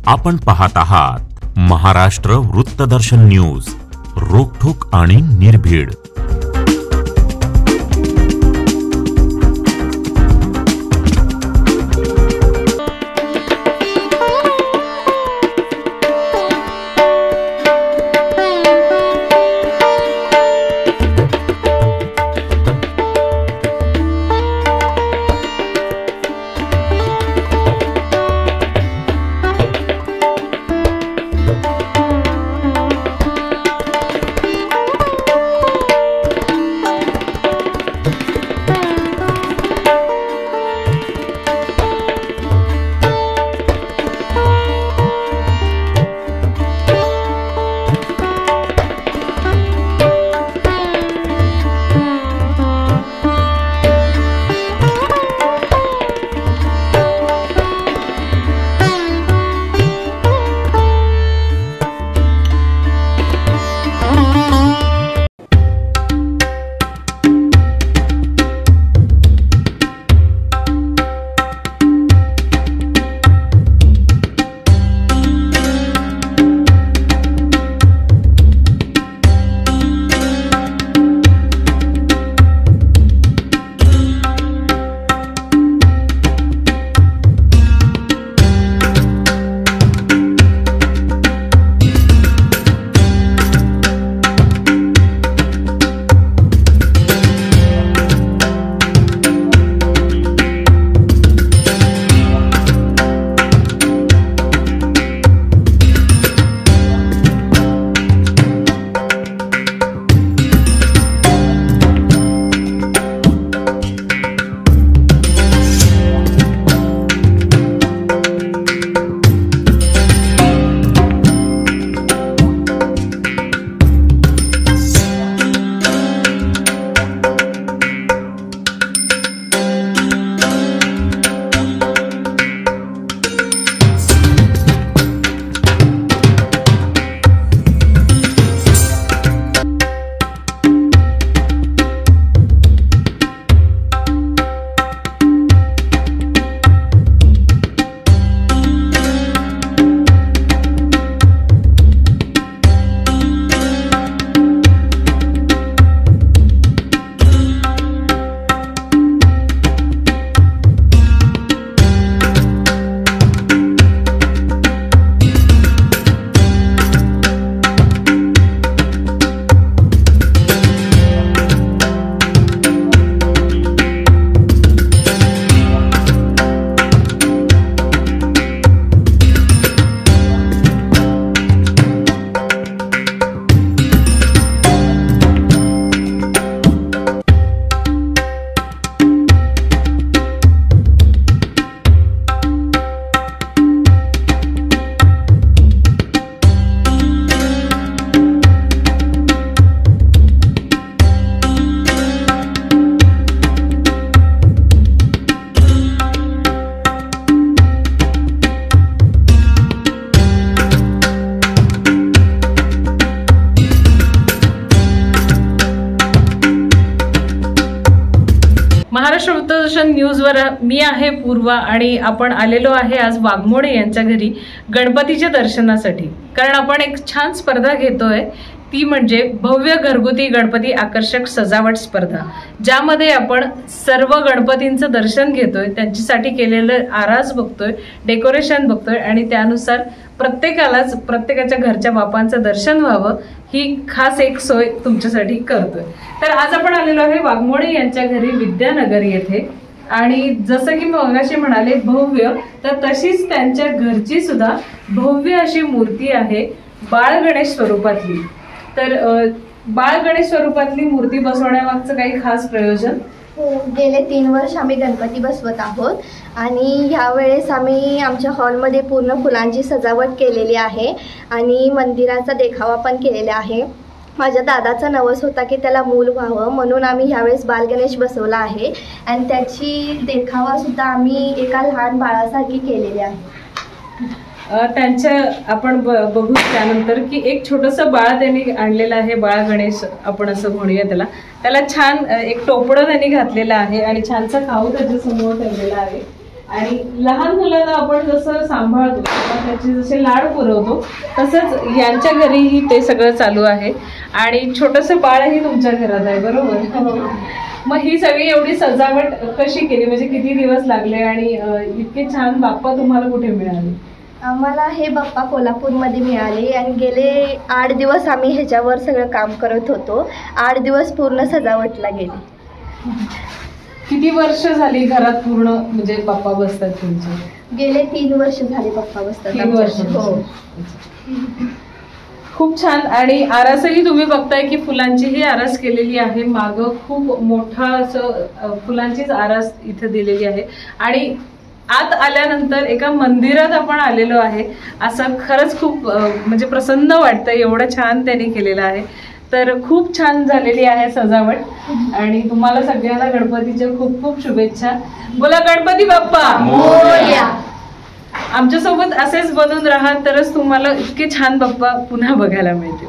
आपण पाहत आहात महाराष्ट्र वृत्तदर्शन न्यूज, रोखठोक आणि निर्भीड। महाराष्ट्र वृत्तदर्शन न्यूजवर मी आहे पूर्वा आणि आपण आलेलो आहे आज वाघमोडे यांच्या घरी गणपतीच्या दर्शनासाठी। कारण आपण एक छान स्पर्धा घेतोय, ती म्हणजे भव्य घरगुती गणपती आकर्षक सजावट स्पर्धा, ज्यामध्ये आपण सर्व गणपतींचं दर्शन घेतोय, त्यांच्यासाठी केलेलं आरास बघतोय, डेकोरेशन बघतोय आणि त्यानुसार प्रत्येकालाच प्रत्येकाच्या घरच्या बापांचं दर्शन व्हावं ही खास एक सोय तुमच्यासाठी करतोय। तर आज आपण आलेलो आहे वाघमोडे यांच्या घरी विद्यानगर येथे आणि जसं की मी मगाशी म्हणाले भव्य, तर तशीच त्यांच्या घरची सुद्धा भव्य अशी मूर्ती आहे बाळ गणेश स्वरूपातली। तर बाळ गणेश स्वरूपातली मूर्ती बसवण्यामागचं काही खास प्रयोजन? गेले 3 वर्ष आम्ही गणपती बसवत आहोत आणि यावेळेस आम्ही आमच्या हॉलमध्ये पूर्ण फुलांची सजावट केलेली आहे आणि मंदिराचा देखावा पण केलेला आहे। माझ्या दादाचा नवस होता की त्याला मूल व्हावं, म्हणून आम्ही यावेळेस बालगणेश बसवला आहे आणि त्याची देखावा सुद्धा आम्ही एका लहान बाळासारखी केलेली आहे। त्यांच्या आपण बघू त्यानंतर की एक छोटंसं बाळ त्यांनी आणलेलं आहे, बाळ गणेश आपण असं म्हणूया त्याला। त्याला छान एक टोपडं त्यांनी घातलेलं आहे आणि छानसा खाऊ त्याच्या समोर ठेवलेला आहे आणि लहान मुलांना आपण जसं सांभाळतो किंवा त्याचे जसे लाड पुरवतो तसंच यांच्या घरीही ते सगळं चालू आहे. आणि छोटंसं बाळही तुमच्या घरात आहे, बरोबर? मग ही सगळी एवढी सजावट कशी केली, म्हणजे किती दिवस लागले आणि इतके छान बाप्पा तुम्हाला कुठे मिळाले? आम्हाला हे बाप्पा कोल्हापूरमध्ये मिळाले आणि गेले 8 दिवस आम्ही ह्याच्यावर सगळं काम करत होतो. 8 दिवस पूर्ण सजावटला गेले. किती वर्ष झाली घरात पूर्ण म्हणजे बाप्पा बसतात तुमचे? गेले 3 वर्ष झाले बाप्पा बसतात. 3 वर्ष. हो. खूप छान. आणि आरासही तुम्ही बघताय की फुलांचीही आरास केलेली आहे. मागं खूप मोठा असं फुलांचीच आरास इथे दिलेली आहे. आणि आत आल्यानंतर एका मंदिरात आपण आलेलो आहे, असं खरंच खूप म्हणजे प्रसन्न वाटतंय. एवढं छान त्यांनी केलेलं आहे. तर खूप छान झालेली आहे सजावट. आणि तुम्हाला सगळ्यांना गणपतीच्या खूप खूप शुभेच्छा. बोला गणपती बाप्पा मोरया. आमच्यासोबत असेच बनून राहा, तरच तुम्हाला इतके छान बाप्पा पुन्हा बघायला मिळतील.